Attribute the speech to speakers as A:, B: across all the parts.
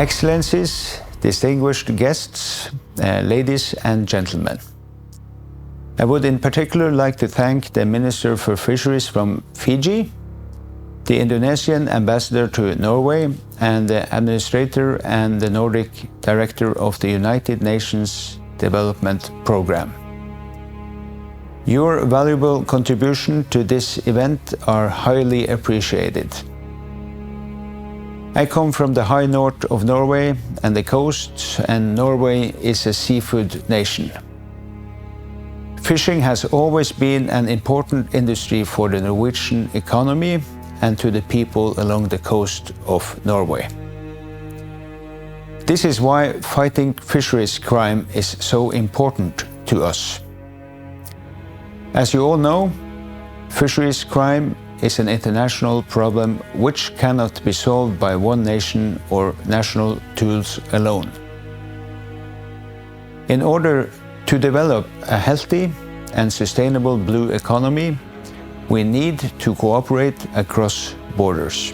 A: Excellencies, distinguished guests, ladies and gentlemen. I would in particular like to thank the Minister for Fisheries from Fiji, the Indonesian ambassador to Norway, and the administrator and the Nordic director of the United Nations Development Programme. Your valuable contribution to this event are highly appreciated. I come from the high north of Norway and the coast, and Norway is a seafood nation. Fishing has always been an important industry for the Norwegian economy and to the people along the coast of Norway. This is why fighting fisheries crime is so important to us. As you all know, fisheries crime is an international problem which cannot be solved by one nation or national tools alone. In order to develop a healthy and sustainable blue economy, we need to cooperate across borders.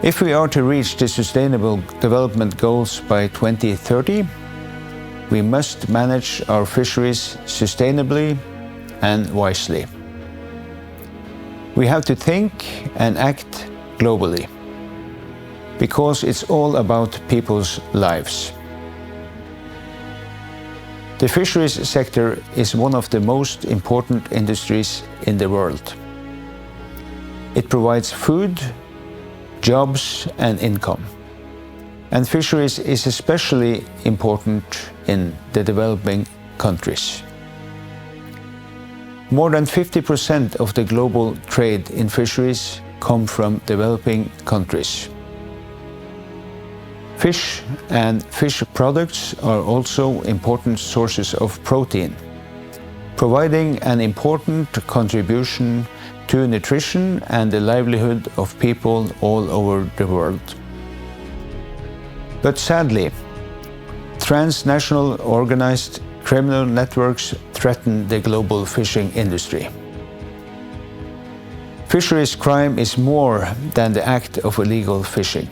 A: If we are to reach the Sustainable Development Goals by 2030, we must manage our fisheries sustainably and wisely. We have to think and act globally, because it's all about people's lives. The fisheries sector is one of the most important industries in the world. It provides food, jobs, and income. And fisheries is especially important in the developing countries. More than 50% of the global trade in fisheries come from developing countries. Fish and fish products are also important sources of protein, providing an important contribution to nutrition and the livelihood of people all over the world. But sadly, transnational organized criminal networks threaten the global fishing industry. Fisheries crime is more than the act of illegal fishing.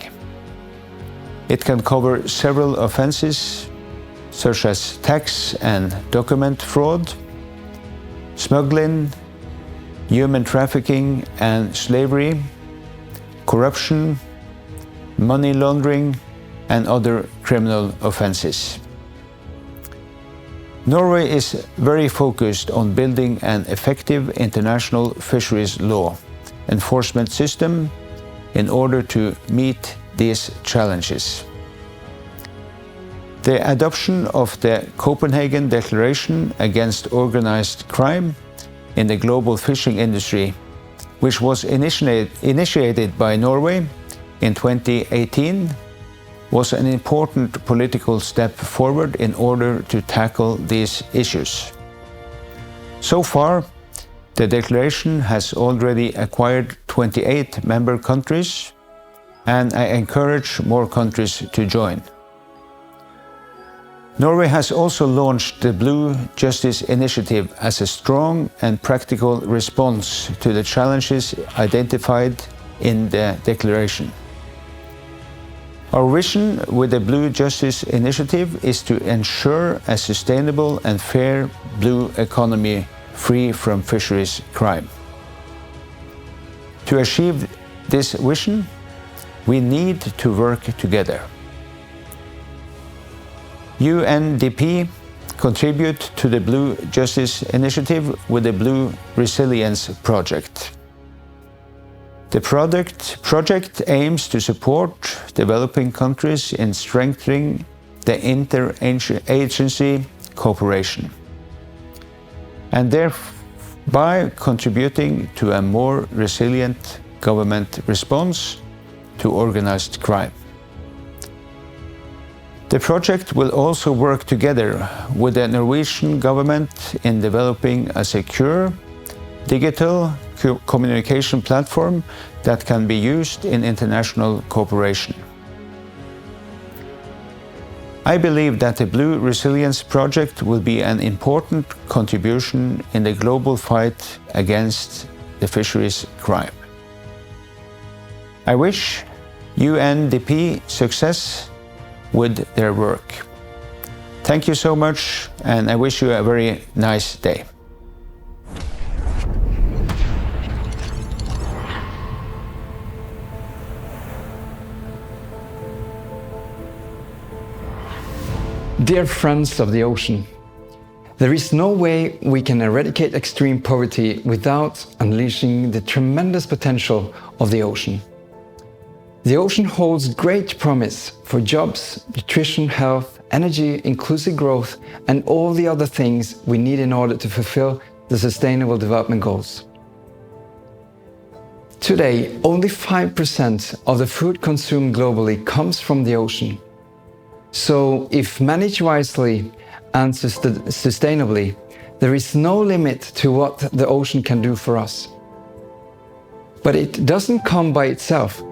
A: It can cover several offenses, such as tax and document fraud, smuggling, human trafficking and slavery, corruption, money laundering, and other criminal offenses. Norway is very focused on building an effective international fisheries law enforcement system in order to meet these challenges. The adoption of the Copenhagen Declaration against organized crime in the global fishing industry, which was initiated by Norway in 2018, was an important political step forward in order to tackle these issues. So far, the declaration has already acquired 28 member countries, and I encourage more countries to join. Norway has also launched the Blue Justice Initiative as a strong and practical response to the challenges identified in the declaration. Our vision with the Blue Justice Initiative is to ensure a sustainable and fair blue economy free from fisheries crime. To achieve this vision, we need to work together. UNDP contribute to the Blue Justice Initiative with the Blue Resilience Project. The project aims to support developing countries in strengthening the interagency cooperation and thereby contributing to a more resilient government response to organized crime. The project will also work together with the Norwegian government in developing a secure, digital communication platform that can be used in international cooperation. I believe that the Blue Resilience Project will be an important contribution in the global fight against the fisheries crime. I wish UNDP success with their work. Thank you so much, and I wish you a very nice day.
B: Dear friends of the ocean, there is no way we can eradicate extreme poverty without unleashing the tremendous potential of the ocean. The ocean holds great promise for jobs, nutrition, health, energy, inclusive growth, and all the other things we need in order to fulfill the Sustainable Development Goals. Today, only 5% of the food consumed globally comes from the ocean. So, if managed wisely and sustainably, there is no limit to what the ocean can do for us. But it doesn't come by itself.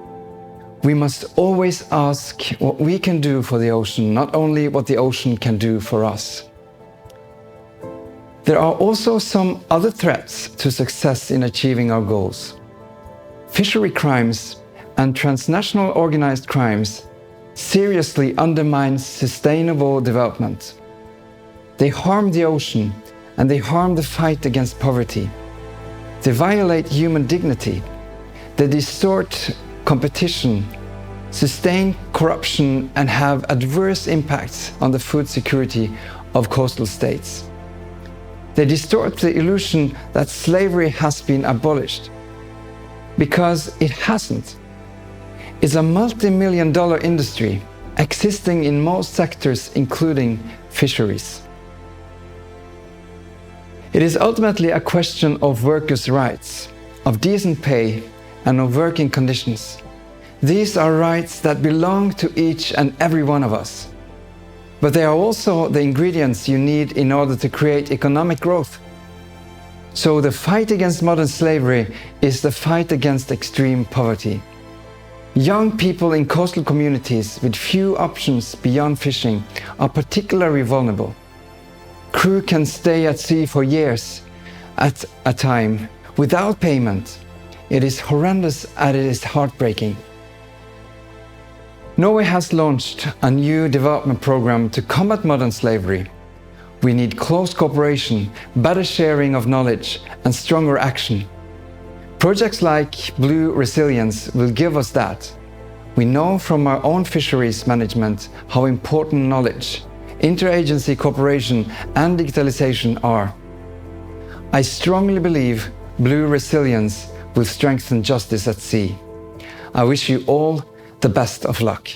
B: We must always ask what we can do for the ocean, not only what the ocean can do for us. There are also some other threats to success in achieving our goals. Fishery crimes and transnational organized crimes seriously undermine sustainable development. They harm the ocean and they harm the fight against poverty. They violate human dignity. They distort competition, sustain corruption, and have adverse impacts on the food security of coastal states. They distort the illusion that slavery has been abolished, because it hasn't. It's a multi-million-dollar industry existing in most sectors, including fisheries. It is ultimately a question of workers' rights, of decent pay, and of working conditions. These are rights that belong to each and every one of us. But they are also the ingredients you need in order to create economic growth. So the fight against modern slavery is the fight against extreme poverty. Young people in coastal communities with few options beyond fishing are particularly vulnerable. Crew can stay at sea for years at a time without payment. It is horrendous and it is heartbreaking. Norway has launched a new development program to combat modern slavery. We need close cooperation, better sharing of knowledge, and stronger action. Projects like Blue Resilience will give us that. We know from our own fisheries management how important knowledge, interagency cooperation, and digitalization are. I strongly believe Blue Resilience will strengthen justice at sea. I wish you all the best of luck.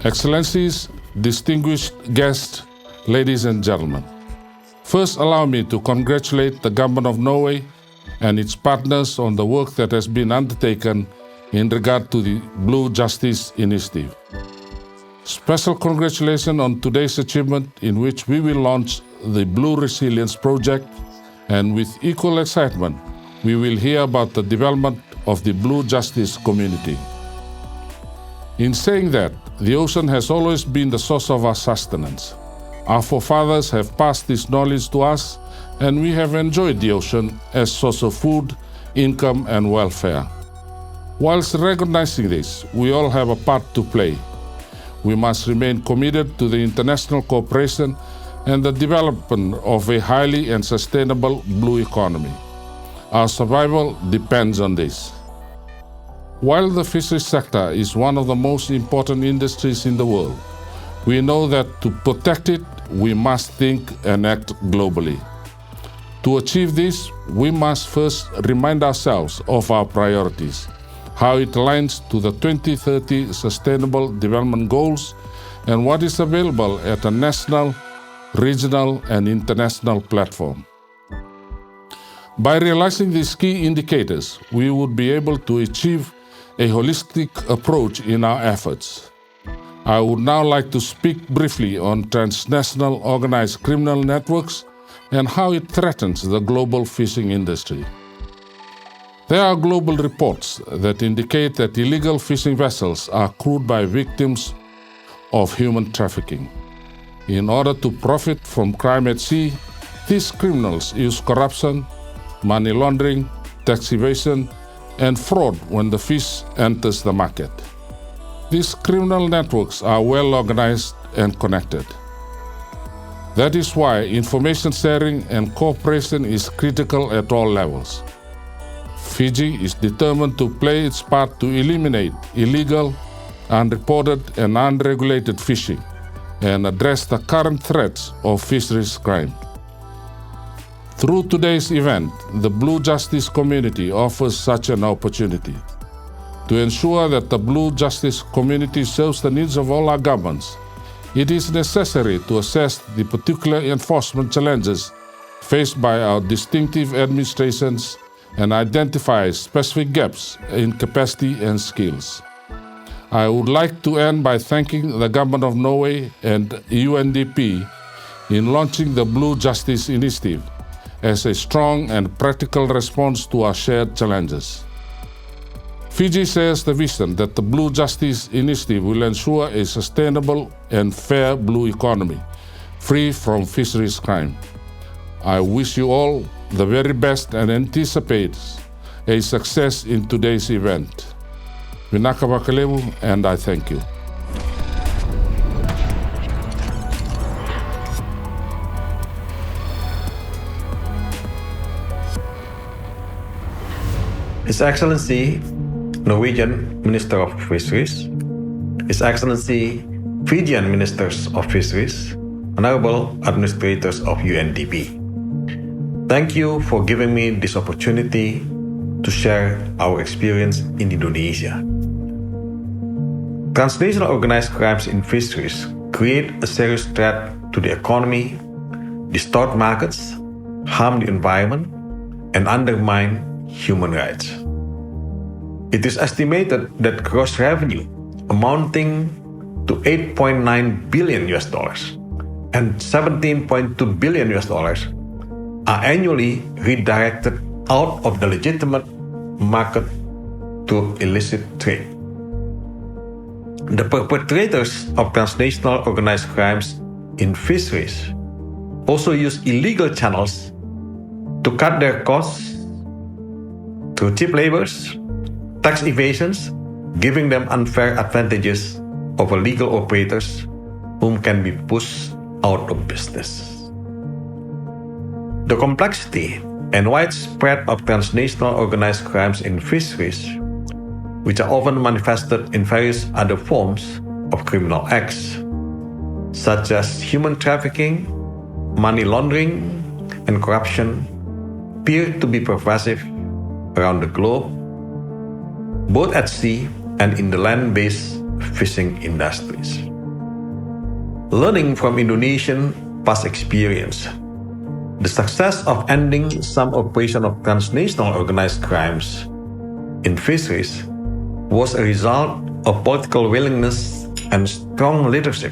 C: Excellencies, distinguished guests, ladies and gentlemen. First, allow me to congratulate the Government of Norway and its partners on the work that has been undertaken in regard to the Blue Justice Initiative. Special congratulations on today's achievement, in which we will launch the Blue Resilience project, and with equal excitement, we will hear about the development of the Blue Justice community. In saying that, the ocean has always been the source of our sustenance. Our forefathers have passed this knowledge to us, and we have enjoyed the ocean as source of food, income, and welfare. Whilst recognizing this, we all have a part to play. We must remain committed to the international cooperation and the development of a highly and sustainable blue economy. Our survival depends on this. While the fisheries sector is one of the most important industries in the world, we know that to protect it, we must think and act globally. To achieve this, we must first remind ourselves of our priorities, how it aligns to the 2030 Sustainable Development Goals, and what is available at a national, regional, and international platform. By realizing these key indicators, we would be able to achieve a holistic approach in our efforts. I would now like to speak briefly on transnational organized criminal networks and how it threatens the global fishing industry. There are global reports that indicate that illegal fishing vessels are crewed by victims of human trafficking. In order to profit from crime at sea, these criminals use corruption, money laundering, tax evasion, and fraud when the fish enters the market. These criminal networks are well organized and connected. That is why information sharing and cooperation is critical at all levels. Fiji is determined to play its part to eliminate illegal, unreported, and unregulated fishing and address the current threats of fisheries crime. Through today's event, the Blue Justice community offers such an opportunity. To ensure that the Blue Justice community serves the needs of all our governments, it is necessary to assess the particular enforcement challenges faced by our distinctive administrations and identify specific gaps in capacity and skills. I would like to end by thanking the Government of Norway and UNDP in launching the Blue Justice Initiative as a strong and practical response to our shared challenges. Fiji shares the vision that the Blue Justice Initiative will ensure a sustainable and fair blue economy, free from fisheries crime. I wish you all the very best and anticipate a success in today's event. Vinaka Wakalevu, and I thank you.
D: His Excellency, Norwegian Minister of Fisheries, His Excellency, Fijian Ministers of Fisheries, Honorable Administrators of UNDP. Thank you for giving me this opportunity to share our experience in Indonesia. Transnational organized crimes in fisheries create a serious threat to the economy, distort markets, harm the environment, and undermine human rights. It is estimated that gross revenue amounting to $8.9 billion and $17.2 billion are annually redirected out of the legitimate market to illicit trade. The perpetrators of transnational organized crimes in fisheries also use illegal channels to cut their costs through cheap labors, tax evasions, giving them unfair advantages over legal operators whom can be pushed out of business. The complexity and widespread of transnational organized crimes in fisheries, which are often manifested in various other forms of criminal acts, such as human trafficking, money laundering, and corruption, appear to be pervasive around the globe, both at sea and in the land-based fishing industries. Learning from Indonesian past experience, the success of ending some operation of transnational organized crimes in fisheries was a result of political willingness and strong leadership,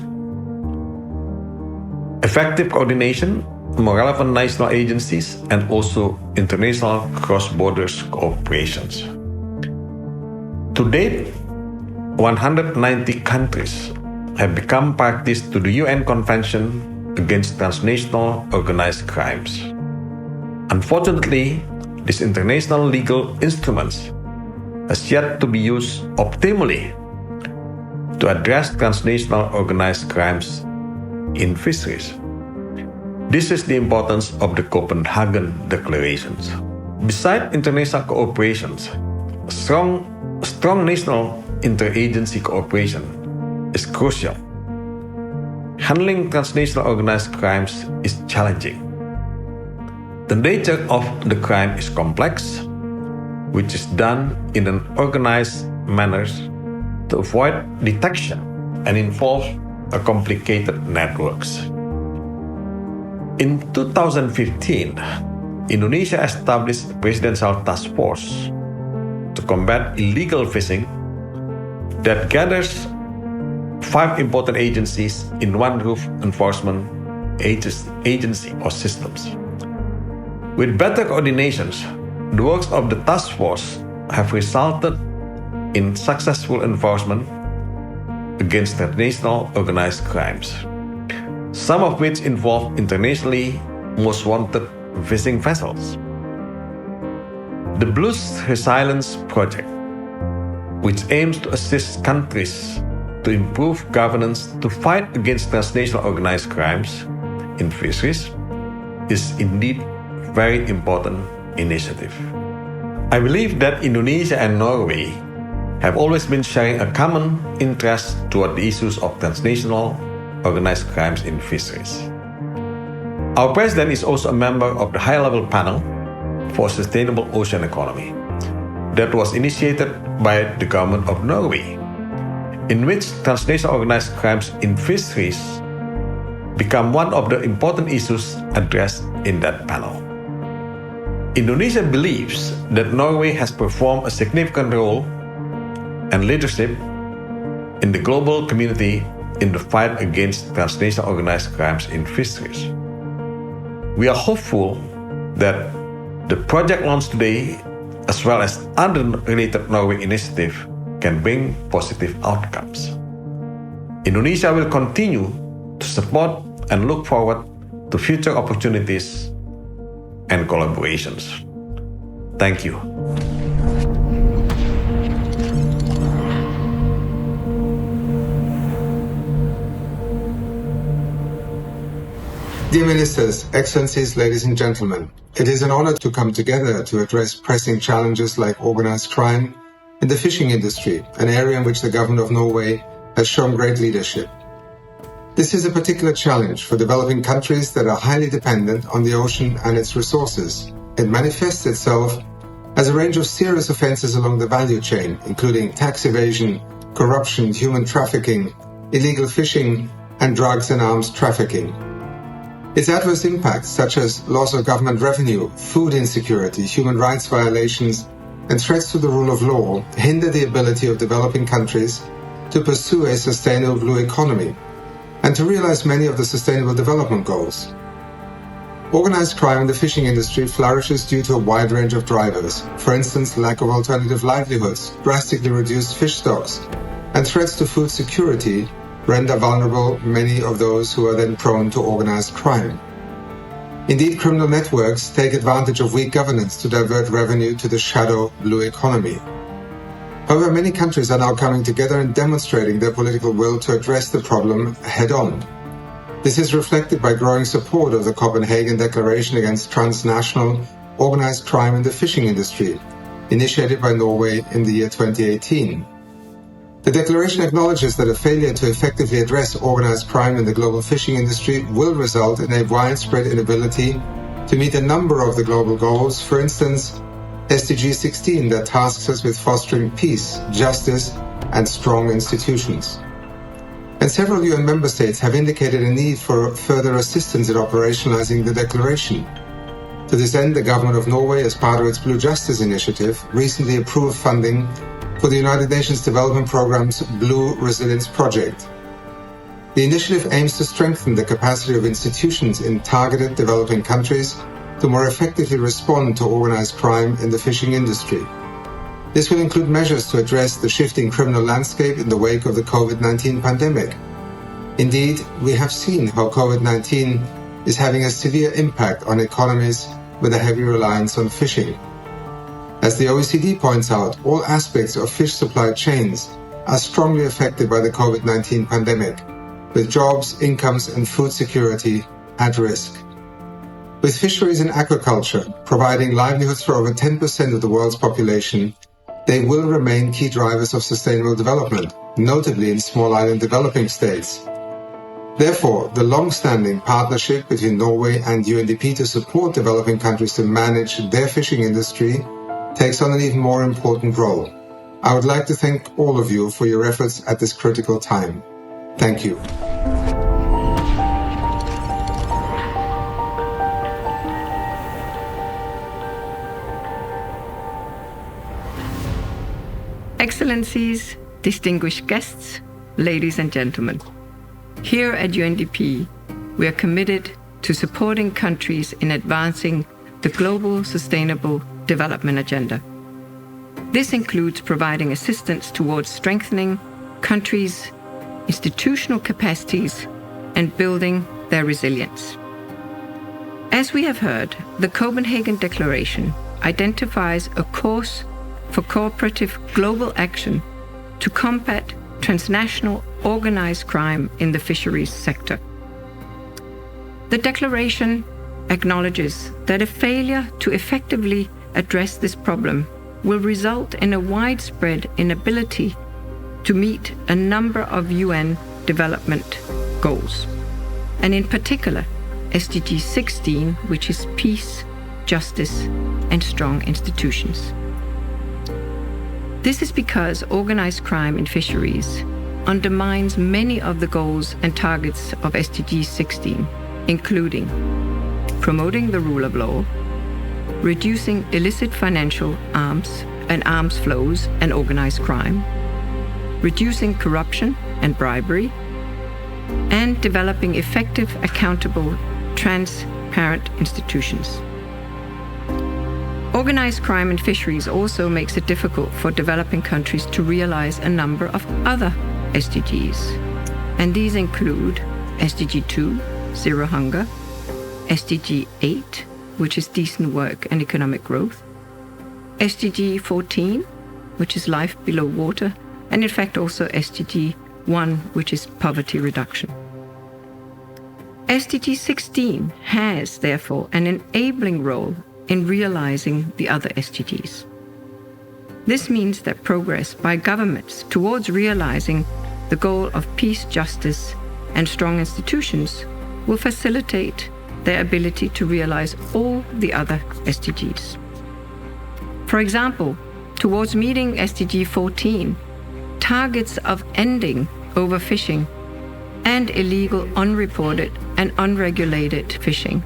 D: effective coordination among relevant national agencies, and also international cross-border cooperations. To date, 190 countries have become parties to the UN Convention against Transnational Organized Crimes. Unfortunately, these international legal instruments has yet to be used optimally to address transnational organized crimes in fisheries. This is the importance of the Copenhagen Declarations. Besides international cooperations, strong national interagency cooperation is crucial. Handling transnational organized crimes is challenging. The nature of the crime is complex, which is done in an organized manner to avoid detection and involve complicated networks. In 2015, Indonesia established a presidential task force to combat illegal fishing that gathers 5 important agencies in one roof enforcement agency or systems. With better coordinations, the works of the task force have resulted in successful enforcement against transnational organized crimes. some of which involve internationally most wanted fishing vessels. The Blues Resilience Project, which aims to assist countries to improve governance to fight against transnational organized crimes in fisheries, is indeed a very important initiative. I believe that Indonesia and Norway have always been sharing a common interest toward the issues of transnational organized crimes in fisheries. Our president is also a member of the high-level panel for a sustainable ocean economy that was initiated by the government of Norway, in which transnational organized crimes in fisheries become one of the important issues addressed in that panel. Indonesia believes that Norway has performed a significant role and leadership in the global community in the fight against transnational organized crimes in fisheries. We are hopeful that the project launched today, as well as other related Norway initiatives, can bring positive outcomes. Indonesia will continue to support and look forward to future opportunities and collaborations. Thank you.
E: Dear Ministers, Excellencies, ladies and gentlemen, it is an honor to come together to address pressing challenges like organized crime in the fishing industry, an area in which the government of Norway has shown great leadership. This is a particular challenge for developing countries that are highly dependent on the ocean and its resources. It manifests itself as a range of serious offenses along the value chain, including tax evasion, corruption, human trafficking, illegal fishing, and drugs and arms trafficking. Its adverse impacts, such as loss of government revenue, food insecurity, human rights violations, and threats to the rule of law, hinder the ability of developing countries to pursue a sustainable blue economy and to realize many of the Sustainable Development Goals. Organized crime in the fishing industry flourishes due to a wide range of drivers, for instance, lack of alternative livelihoods, drastically reduced fish stocks, and threats to food security render vulnerable many of those who are then prone to organized crime. Indeed, criminal networks take advantage of weak governance to divert revenue to the shadow blue economy. However, many countries are now coming together and demonstrating their political will to address the problem head-on. This is reflected by growing support of the Copenhagen Declaration against transnational organized crime in the fishing industry, initiated by Norway in the year 2018. The declaration acknowledges that a failure to effectively address organized crime in the global fishing industry will result in a widespread inability to meet a number of the global goals, for instance, SDG 16 that tasks us with fostering peace, justice, and strong institutions. And several UN member states have indicated a need for further assistance in operationalizing the declaration. To this end, the government of Norway, as part of its Blue Justice initiative, recently approved funding for the United Nations Development Programme's Blue Resilience Project. The initiative aims to strengthen the capacity of institutions in targeted developing countries to more effectively respond to organized crime in the fishing industry. This will include measures to address the shifting criminal landscape in the wake of the COVID-19 pandemic. Indeed, we have seen how COVID-19 is having a severe impact on economies with a heavy reliance on fishing. As the OECD points out, all aspects of fish supply chains are strongly affected by the COVID-19 pandemic, with jobs, incomes, and food security at risk. With fisheries and aquaculture providing livelihoods for over 10% of the world's population, they will remain key drivers of sustainable development, notably in small island developing states. Therefore, the long-standing partnership between Norway and UNDP to support developing countries to manage their fishing industry takes on an even more important role. I would like to thank all of you for your efforts at this critical time. Thank you.
F: Excellencies, distinguished guests, ladies and gentlemen. Here at UNDP, we are committed to supporting countries in advancing the global sustainable development agenda. This includes providing assistance towards strengthening countries' institutional capacities and building their resilience. As we have heard, the Copenhagen Declaration identifies a course for cooperative global action to combat transnational organized crime in the fisheries sector. The declaration acknowledges that a failure to effectively address this problem will result in a widespread inability to meet a number of UN development goals, and in particular SDG 16, which is peace, justice, and strong institutions. This is because organized crime in fisheries undermines many of the goals and targets of SDG 16, including promoting the rule of law, reducing illicit financial arms flows and organized crime, reducing corruption and bribery, and developing effective, accountable, transparent institutions. Organized crime in fisheries also makes it difficult for developing countries to realize a number of other SDGs, and these include SDG 2, Zero Hunger, SDG 8, which is decent work and economic growth, SDG 14, which is life below water, and in fact also SDG 1, which is poverty reduction. SDG 16 has, therefore, an enabling role in realizing the other SDGs. This means that progress by governments towards realizing the goal of peace, justice, and strong institutions will facilitate their ability to realize all the other SDGs. For example, towards meeting SDG 14, targets of ending overfishing and illegal unreported and unregulated fishing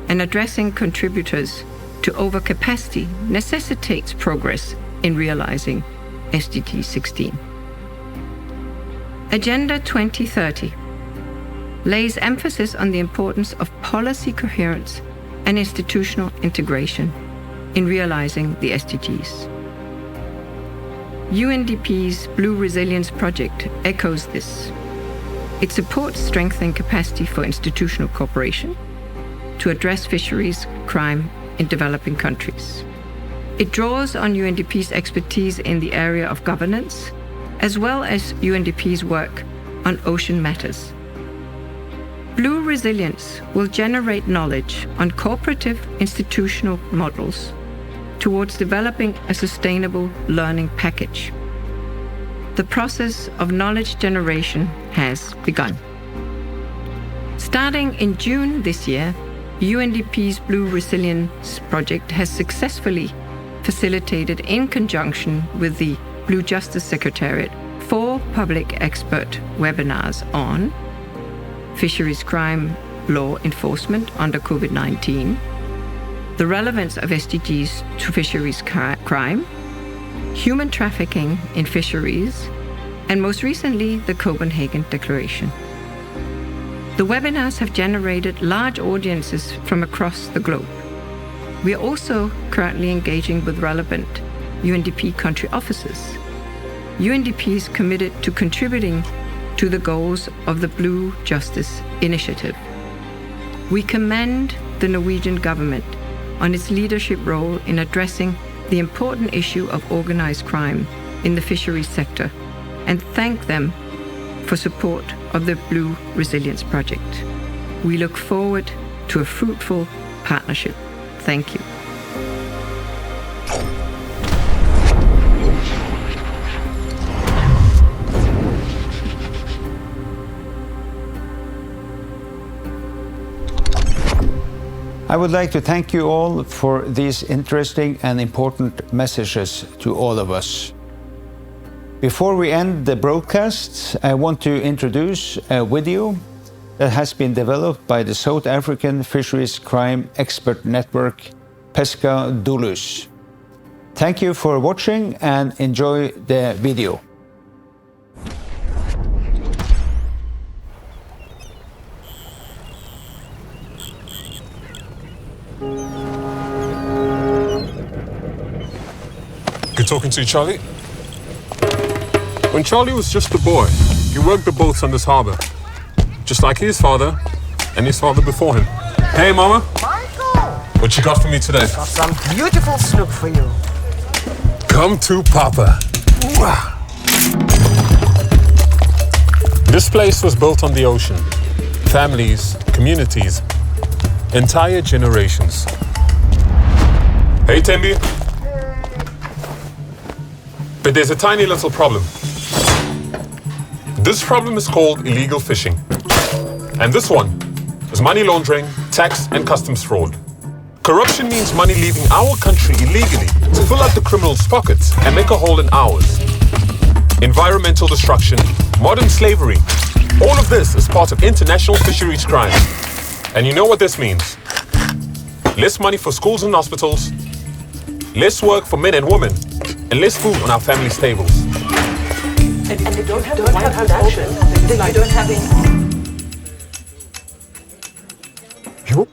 F: and addressing contributors to overcapacity necessitates progress in realizing SDG 16. Agenda 2030 lays emphasis on the importance of policy coherence and institutional integration in realizing the SDGs. UNDP's Blue Resilience Project echoes this. It supports strengthening capacity for institutional cooperation to address fisheries crime in developing countries. It draws on UNDP's expertise in the area of governance, as well as UNDP's work on ocean matters. Blue Resilience will generate knowledge on cooperative institutional models towards developing a sustainable learning package. The process of knowledge generation has begun. Starting in June this year, UNDP's Blue Resilience Project has successfully facilitated, in conjunction with the Blue Justice Secretariat, 4 public expert webinars on fisheries crime law enforcement under COVID-19, the relevance of SDGs to fisheries crime, human trafficking in fisheries, and most recently, the Copenhagen Declaration. The webinars have generated large audiences from across the globe. We are also currently engaging with relevant UNDP country offices. UNDP is committed to contributing to the goals of the Blue Justice Initiative. We commend the Norwegian government on its leadership role in addressing the important issue of organized crime in the fisheries sector and thank them for support of the Blue Resilience Project. We look forward to a fruitful partnership. Thank you.
A: I would like to thank you all for these interesting and important messages to all of us. Before we end the broadcast, I want to introduce a video that has been developed by the South African Fisheries Crime Expert Network, Pesca Dulus. Thank you for watching and enjoy the video.
G: Good talking to you, Charlie. When Charlie was just a boy, he worked the boats on this harbor. Just like his father, and his father before him. Hey, Mama.
H: Michael!
G: What you got for me today?
H: Got some beautiful snook for you.
G: Come to Papa. This place was built on the ocean. Families, communities, entire generations. Hey, Tembi. But there's a tiny little problem. This problem is called illegal fishing. And this one is money laundering, tax and customs fraud. Corruption means money leaving our country illegally to fill up the criminals' pockets and make a hole in ours. Environmental destruction, modern slavery, all of this is part of international fisheries crime. And you know what this means? Less money for schools and hospitals, less work for men and women, and less food on our families' tables.
I: And they don't have production. They don't have any.
H: You?